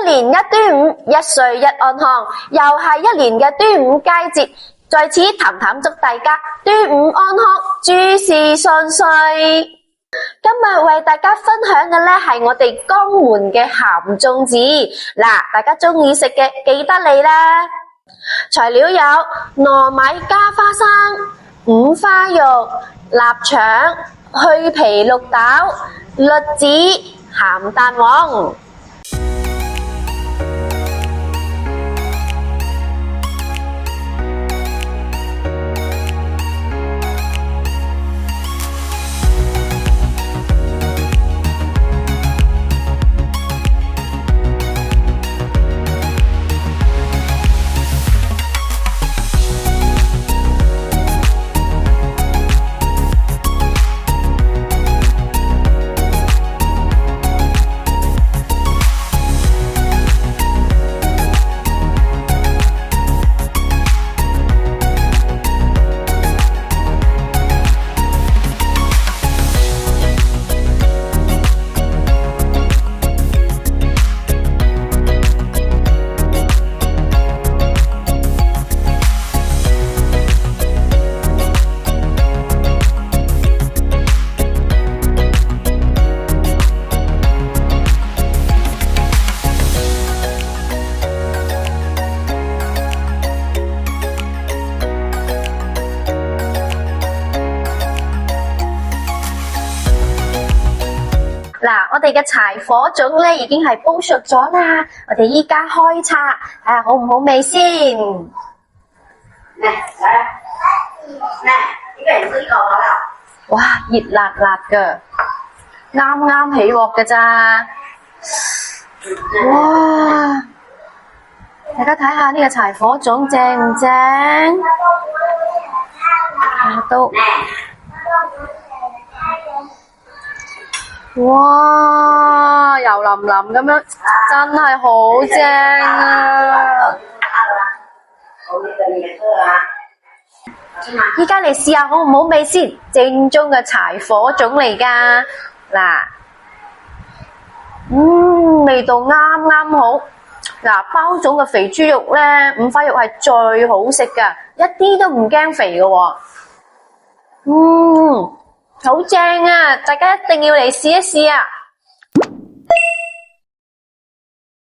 年一端午，一歲一安康，又係一年嘅端午佳節。在此淡淡祝大家端午安康，諸事順遂。今日為大家分享嘅呢係我哋江門嘅鹹粽子，嗱，大家中意食嘅記得嚟啦。材料有糯米加花生、五花肉、臘腸、去皮綠豆、栗子、鹹蛋黃。嗱，我哋嘅柴火粽咧已經係煲熟咗啦，我哋依家開叉，睇下好唔好味先。嚟，一個人吃一個好啦。哇，熱辣辣㗎，啱啱起鑊㗎咋。哇，大家睇下呢個柴火粽正唔正？都。哇，油淋淋咁樣，真係好正啊！依家嚟試下好唔好味先，正宗嘅柴火粽嚟㗎。嗱，味道啱啱好。嗱，包粽嘅肥豬肉咧，五花肉係最好食㗎，一啲都唔驚肥㗎喎。好正啊！大家一定要嚟試一試啊！